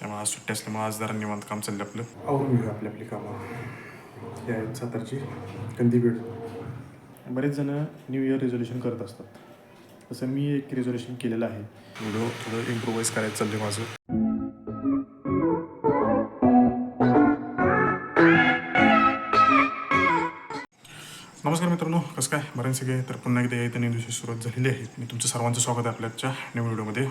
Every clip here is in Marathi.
त्यामुळे आज सुट्टी असल्यामुळे आज जरा निवांत काम चाललं आपलं. आवरून घेऊ आपली कामं. ही आहेत सातारची कंदीपेठ. बरेच जण न्यू इयर रेझोल्युशन करत असतात. तसं मी एक रेझोल्युशन केलेलं आहे. व्हिडिओ थोडं इम्प्रोवाईज करायचं चाललं माझं. नमस्कार मित्रांनो, कसं काय बरेच सगळे. तर पुन्हा एकदा या नवीन दिवशी सुरुवात झालेली आहे. मी तुमचं सर्वांचं स्वागत आहे आपल्याच्या नवीन व्हिडिओमध्ये.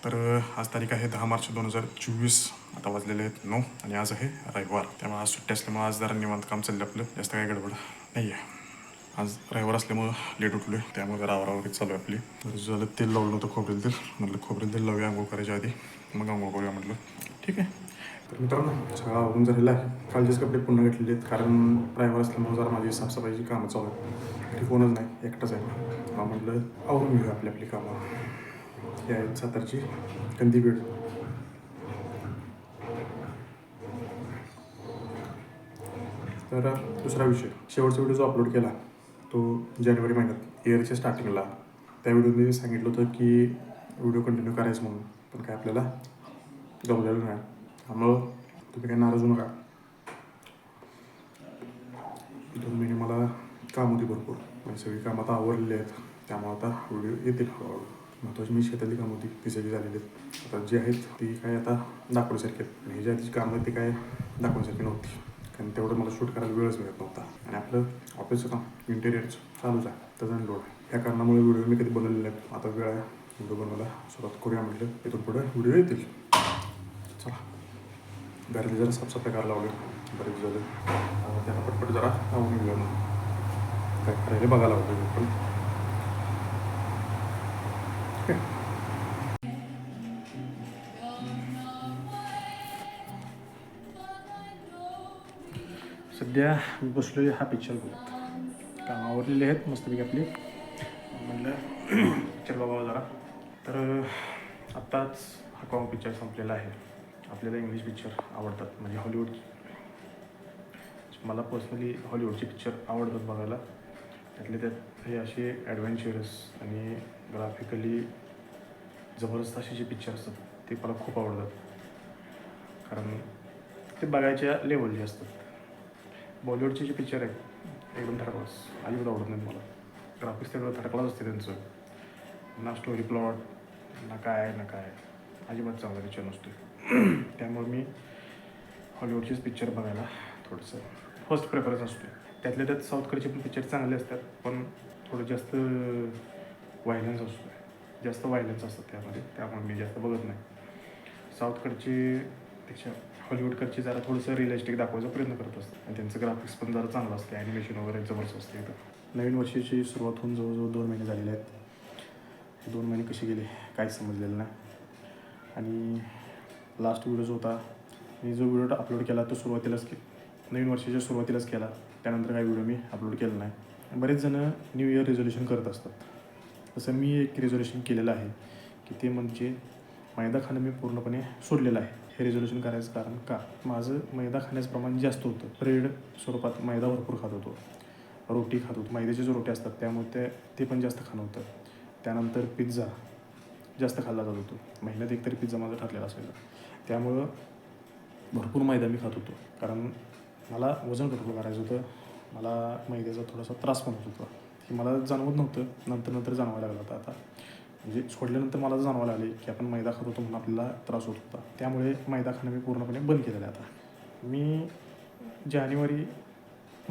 तर आज तारीख आहे 10 मार्च 2024. आता वाजलेले आहेत 9 आणि आज आहे रविवार. त्यामुळे आज सुट्टी असल्यामुळे आज जरा निवांत काम चाललं आपलं. जास्त काही गडबड नाही आहे. आज रविवार असल्यामुळं लेट उठलो आहे, त्यामुळे जरा आवरावरी चालू आहे आपली. तर झालं तेल लावलं होतं खोबरेल तेल. म्हटलं खोबरेल तेल लावूया आंघोळ करायच्या आधी, मग आंघोळ करूया म्हटलं. ठीक आहे. तर मित्रांनो, सगळं आवरून झालेलं आहे. कालचेच कपडे पुन्हा घेतलेले आहेत, कारण ड्रायव्हर असल्यामुळे जरा माझी साफसफाईची कामं चालू आहेत. घरी कोणच नाही, एकटाच आहे. म्हटलं आवरून घेऊ आपली कामं. ही आहेत सातारची कंदीपेठ. तर दुसरा विषय, शेवटचा व्हिडिओ जो अपलोड केला तो जानेवारी महिन्यात इयरच्या स्टार्टिंगला. त्या व्हिडिओमध्ये सांगितलं होतं की व्हिडिओ कंटिन्यू करायचं म्हणून, पण काय आपल्याला जमलेलं नाही. त्यामुळं तुम्ही काही नाराज होऊ नका. 2 महिने मला काम होती भरपूर, म्हणजे सगळी कामं आता आवरलेली आहेत. त्यामुळे आता व्हिडिओ येतील हळूहळू. महत्त्वाची मी शेतातली कामं होती ती सगळी झालेली आहेत. आता जी आहेत ती काय आता दाखवण्यासारखी आहेत. आणि जी आधीची कामं आहेत ती काय दाखवण्यासारखी नव्हती, कारण तेवढं मला शूट करायला वेळच मिळत नव्हता. आणि आपलं ऑफिसचं काम इंटेरियरचं चालूच आहे, त्याचा लोड आहे. ह्या कारणामुळे व्हिडिओ मी कधी बनवलेले आहेत. आता वेळ आहे, व्हिडिओ बनवायला सुरुवात करूया म्हटलं. इथून पुढे व्हिडिओ येतील. चला, घरातली जरा साफसफाई करायला लावली, बरेच झालं. त्यांना पटपट जरा आवडून घेऊया म्हणून काय करायला बघायला लावलं पण. सध्या मी बसलो हा पिक्चर बघत. कामं आवरलेली आहेत मस्तपैकी आपली. म्हटलं पिक्चर बघावं जरा. तर आत्ताच हा कॉम पिक्चर संपलेला आहे. आपल्याला इंग्लिश पिक्चर आवडतात, म्हणजे हॉलिवूड. मला पर्सनली हॉलिवूडचे पिक्चर आवडतात बघायला. त्यातले त्यात हे असे ॲडव्हेंचरस आणि ग्राफिकली जबरदस्त असे जे पिक्चर असतात ते मला खूप आवडतात, कारण ते बघायच्या लेवलचे असतात. बॉलिवूडचे जे पिक्चर आहेत एकदम थर्डक्लास, अजिबात आवडत नाहीत मला. ग्राफिक्स तेवढं थर्डक्लास असते त्यांचं, ना स्टोरी प्लॉट ना काय अजिबात चांगला पिक्चर नसतो. त्यामुळे मी हॉलिवूडचेच पिक्चर बघायला थोडंसं फर्स्ट प्रेफरन्स असतो. त्यातल्या त्यात साऊथकडचे पण पिक्चर चांगले असतात, पण थोडं जास्त व्हायलन्स असतो, जास्त व्हायलन्स असतात त्यामुळे मी जास्त बघत नाही. साऊथकडचे पेक्षा हॉलिवूडकडचे जरा थोडंसं रिअलिस्टिक दाखवायचा प्रयत्न करत असतात, आणि त्यांचं ग्राफिक्स पण जरा चांगलं असतं, ॲनिमेशन वगैरे जबरदस्त असते. इथं नवीन वर्षाची सुरुवात होऊन जवळजवळ 2 महिने झालेले आहेत. हे 2 महिने कसे गेले काहीच समजलेलं नाही. आणि लास्ट व्हिडिओ जो होता, मी जो व्हिडिओ अपलोड केला तो सुरुवातीलाच नवीन वर्षाच्या सुरुवातीलाच केला. त्यानंतर काही व्हिडिओ मी अपलोड केला नाही. बरेच जणं न्यू इयर रेझोल्युशन करत असतात. तसं मी एक रेझोल्युशन केलेलं आहे की ते म्हणजे मैदा खाणं मी पूर्णपणे सोडलेलं आहे. हे रेझोल्युशन करायचं कारण का, माझं मैदा खाण्याचं प्रमाण जास्त होतं. ब्रेड स्वरूपात मैदा भरपूर खात होतो, रोटी खात होतो, मैद्याचे जे रोटी असतात त्यामुळे ते पण जास्त खाणं होतं. त्यानंतर पिझ्झा जास्त खाल्ला जात होतो. महिन्यात एकतरी पिझ्झा माझा ठरलेला असायचा. त्यामुळं भरपूर मैदा मी खात होतो, कारण मला वजन कंट्रोल करायचं होतं. मला मैद्याचा थोडासा त्रास पण होत होता. हे मला जाणवत नव्हतं, नंतर जाणवायला लागलं होतं. आता म्हणजे सोडल्यानंतर मला जाणवायला लागले की आपण मैदा खात होतो म्हणून आपल्याला त्रास होत होता. त्यामुळे मैदा खाणं मी पूर्णपणे बंद केलेलं आहे. आता मी जानेवारी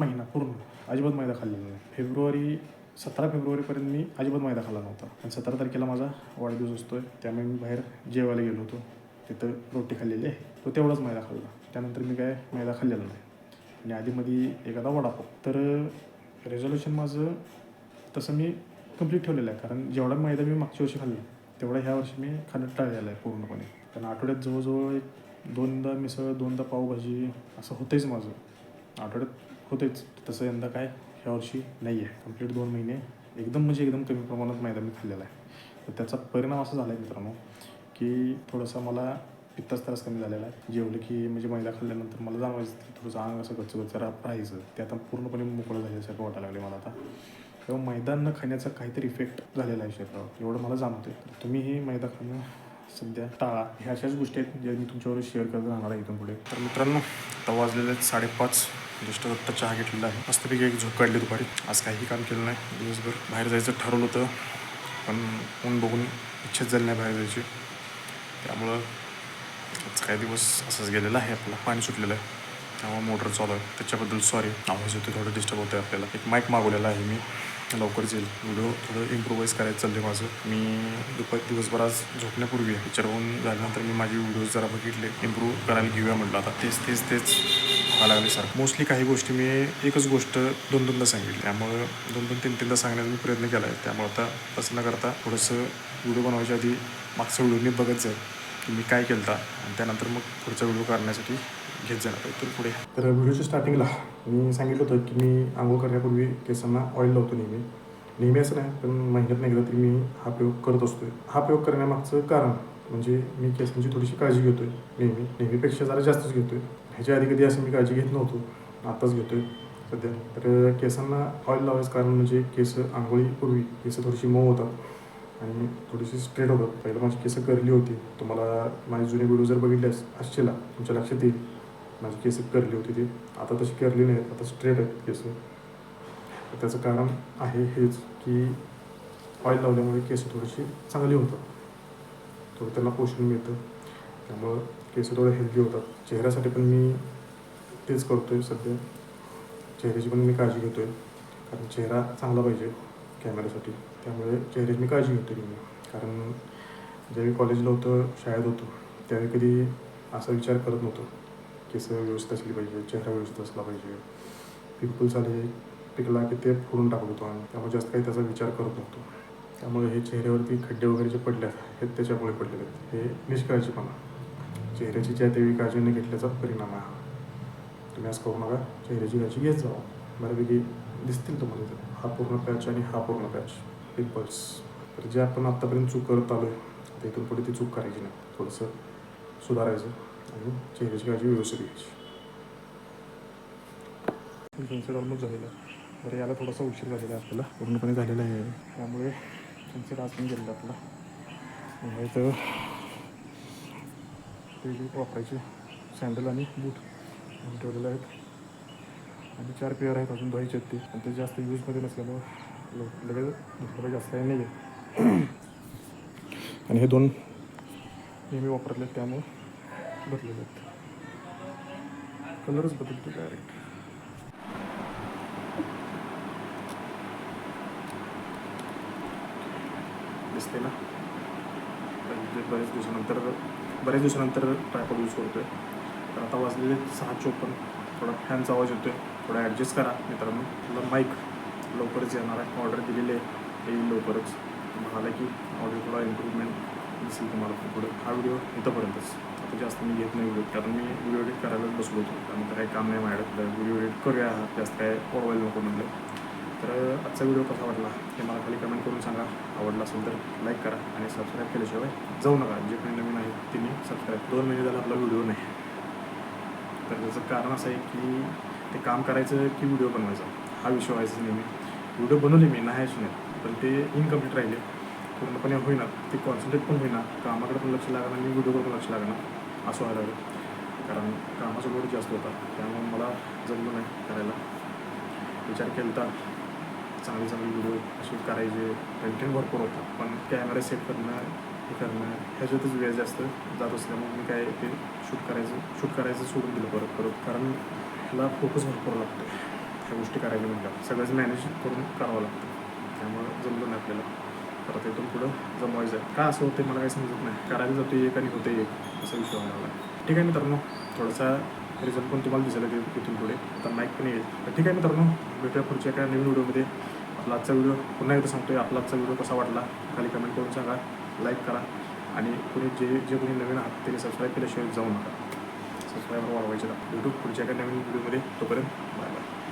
महिना पूर्ण अजिबात मैदा खाल्लेला नाही. 17 फेब्रुवारीपर्यंत मी अजिबात मैदा खाल्ला नव्हता. आणि 17 तारखेला माझा वाढदिवस असतो आहे, त्यामुळे मी बाहेर जेवायला गेलो होतो. तिथं रोटी खाल्लेली आहे, तो तेवढाच मैदा खाल्ला. त्यानंतर मी काय मैदा खाल्लेला नाही. आणि आधीमध्ये एखादा वडापाव. तर रेझोल्युशन माझं तसं मी कंप्लीट ठेवलेलं आहे, कारण जेवढा मैदा मी मागच्या वर्षी खाल्ला तेवढा ह्या वर्षी मी खाणं टाळलेलं आहे पूर्णपणे. कारण आठवड्यात जवळजवळ 2दा मिसळ, 2दा पावभाजी असं होतेच माझं. आठवड्यात होतेच. तसं यंदा काय ह्या वर्षी नाही आहे. कंप्लीट 2 महिने एकदम कमी प्रमाणात मैदा मी खाल्लेला आहे. तर त्याचा परिणाम असा झाला आहे मित्रांनो की थोडासा मला पित्ताचा त्रास कमी झालेला आहे. जेवलं की म्हणजे मैदा खाल्ल्यानंतर मला जाणवायचं थोडंसं अंग असं गच्च राहायचं. ते आता पूर्णपणे मोकळं झाल्यासारखं वाटायला लागले मला आता. तेव्हा मैदा न खाण्याचा काहीतरी इफेक्ट झालेला आहे शरीरावर, एवढं मला जाणवतं आहे. तर तुम्हीही मैदा खाणं सध्या टाळा. ह्या अशाच गोष्टी आहेत ज्या मी तुमच्याबरोबर शेअर करत राहणार आहे इथून पुढे. तर मित्रांनो, आता वाजलेले आहेत 5:30. जस्ट आत्ता चहा घेतलेला आहे. मस्तपैकी एक झोप काढली दुपारी. आज काहीही काम केलं नाही. दिवसभर बाहेर जायचं ठरवलं होतं, पण ऊन बघून इच्छाच झाली नाही बाहेर जायची. त्यामुळं आज काही दिवस असंच गेलेला आहे. आपला पाणी सुटलेलं आहे, त्यामुळे मोटर चालू आहे. त्याच्याबद्दल सॉरी. आवाज येतो, थोडं डिस्टर्ब होतं आहे आपल्याला. एक माईक मागवलेला आहे मी, लवकरच येईल. व्हिडिओ थोडं इम्प्रोवाईज करायचं चाललं आहे माझं. मी दिवसभर आज झोपण्यापूर्वी पिक्चर होऊन झाल्यानंतर मी माझे व्हिडिओज जरा बघितले. इम्प्रूव्ह करायला घेऊया म्हटलं. आता तेच व्हायला लागले सर. मोस्टली काही गोष्टी मी एकच गोष्ट 2-2दा सांगितली, त्यामुळं 2-2, 3-3दा सांगण्याचा मी प्रयत्न केला आहे. त्यामुळे आता तसं न करता थोडंसं व्हिडिओ बनवायच्या आधी मागचा व्हिडिओ मी बघत जाईल की मी काय केलं आणि त्यानंतर मग पुढचा व्हिडिओ करण्यासाठी घेत जाणार इथून पुढे. तर व्हिडिओच्या स्टार्टिंगला मी सांगितलं होतं की मी आंघोळ करण्यापूर्वी केसांना ऑइल लावतो नेहमी असं नाही, पण महिन्यातून एकदा तरी मी हा प्रयोग करत असतो. हा प्रयोग करण्यामागचं कारण म्हणजे मी केसांची थोडीशी काळजी घेतो आहे. नेहमीपेक्षा जरा जास्तच घेतो आहे. ह्याच्या आधी कधी असं मी काळजी घेत नव्हतो, आत्ताच घेतो आहे सध्या. तर केसांना ऑइल लावायचं कारण म्हणजे केस आंघोळीपूर्वी केस थोडीशी मऊ होतात आणि थोडीशी स्ट्रेट होतात. पहिलं माझी केस करली होती. तुम्हाला माझे जुने व्हिडिओ जर बघितले असतील तुमच्या लक्षात येईल माझी केस करली होती ती. आता तशी करली नाही, आता स्ट्रेट आहेत केस. त्याचं कारण आहे हेच की ऑइल लावल्यामुळे केस थोडीशी चांगली होतात, थोडं त्यांना पोषण मिळतं, त्यामुळं केस थोडं हेल्दी होतात. चेहऱ्यासाठी पण मी तेच करतो आहे सध्या. चेहऱ्याची पण मी काळजी घेतो आहे, कारण चेहरा चांगला पाहिजे कॅमेऱ्यासाठी. त्यामुळे चेहऱ्याची मी काळजी घेतो आहे. कारण ज्यावेळी कॉलेजला होतो, शाळेत होतो, त्यावेळी कधी असा विचार करत नव्हतो केस व्यवस्थित असली पाहिजे, चेहरा व्यवस्थित असला पाहिजे. पिंपल्स आले पिकला की ते फोडून टाकत होतो आणि त्यामुळे जास्त काही त्याचा विचार करत नव्हतो. त्यामुळे हे चेहऱ्यावरती खड्डे वगैरे जे पडले आहेत हे त्याच्यामुळे पडलेले आहेत. हे निष्काळजीपणा, चेहऱ्याची ज्या त्यावेळी काळजी न घेतल्याचा परिणाम आहे. तुम्ही असं करू नका, चेहऱ्याची काळजी घेत जावा. बऱ्यापैकी दिसतील तुम्हाला इथं हा पूर्ण पॅच आणि हा पूर्ण पॅच पिंपल्स. तर जे आपण आत्तापर्यंत चूक करत आलो आहे, आता इथून पुढे ती चूक करायची नाही. थोडंसं सुधारायचं आणि चेहऱ्याची काळजी व्यवस्थित घ्यायची. सनसेट ऑलमोस्ट झालेला आहे. बरं, याला थोडासा उशीर झालेला आहे आपल्याला, पूर्णपणे झालेला आहे. त्यामुळे सनसेट आज पण गेलेला आपला. इथं डेली वापरायचे सँडल आणि बूट म्हणून ठेवलेले आहेत आणि 4 पेअर आहेत अजून धुवायचे आहेत ते. आणि ते जास्त यूजमध्ये नसल्यामुळं लगेच धुतलं जास्त काही नाही आहे. आणि हे 2 नेहमी वापरले आहेत त्यामुळं बदललेले आहेत. कलरच बदलतो डायरेक्ट. दिसते ना, म्हणजे बऱ्याच दिवसानंतर ट्रायपॉड यूज करतो आहे. तर आता वाजलेले 6:54. थोडा फॅनचा आवाज येतो आहे, थोडा ॲडजस्ट करा मित्रांनो. तुला माईक लवकरच येणार आहे, ऑर्डर दिलेली आहे, येईल लवकरच. म्हणाला की ऑर्डर थोडा इम्प्रूव्हमेंट दिसेल तुम्हाला पुढं. हा व्हिडिओ इथंपर्यंतच. आता जास्त मी घेत नाही व्हिडिओ, कारण मी व्हिडिओ एडिट करायलाच बसलो होतो. त्यानंतर काही काम नाही माझ्याकडे, व्हिडिओ एडिट करूया, जास्त काय ओढवायला नको म्हटलं. तर आजचा व्हिडिओ कसा वाटला हे मला खाली कमेंट करून सांगा. आवडला असेल तर लाईक करा आणि सबस्क्राईब केल्याशिवाय जाऊ नका. जे काही नवीन आहे त्यांनी सबस्क्राईब. 2 महिने झाला आपला व्हिडिओ नाही. तर त्याचं कारण असं आहे की ते काम करायचं की व्हिडिओ बनवायचा हा विषय व्हायचा नेहमी. व्हिडिओ बनवले मी, नाही अशी नाही, पण ते इनकम्प्लीट राहिले, पूर्णपणे होईना, ते कॉन्सन्ट्रेट पण होईना, कामाकडे पण लक्ष लागणार आणि व्हिडिओवर पण लक्ष लागणार असं व्हायला लागलं. कारण कामाचा लोड जास्त होता, त्यामुळे मला जमलं नाही करायला. विचार केला तर चांगले व्हिडिओ असे करायचे, कंटेंट भरपूर होता, पण कॅमेरा सेट करणं हे करणं ह्याच्यातच वेळ जास्त जात असल्यामुळे मी काय ते शूट करायचं सोडून दिलं परत. कारण ह्याला फोकस भरपूर लागतो ह्या गोष्टी करायला म्हटलं, सगळंच मॅनेज करून करावं लागतं. त्यामुळं जमलं नाही आपल्याला. परत इथून पुढं जमवायचं आहे. का असं होतं मला काही समजत नाही. करायला जातो एक आणि होतं एक, असा विषय व्हायला लागला. ठीक आहे मित्रांनो, थोडासा रिझल्ट पण तुम्हाला दिसायला इथून पुढे. आता माईक पण येईल. तर ठीक आहे मित्रांनो, भेटूया पुढच्या एका नवीन व्हिडिओमध्ये. आपला आजचा व्हिडिओ पुन्हा एकदा सांगतो आहे, आपला आजचा व्हिडिओ कसा वाटला खाली कमेंट करून सांगा, लाईक करा आणि जे कोणी नवीन आहात त्यांनी सबस्क्राईब केल्याशिवाय जाऊ नका. सबस्क्राईबर वाढवायचे. भेटू पुढच्या एका नवीन व्हिडिओमध्ये. तोपर्यंत बाय बाय.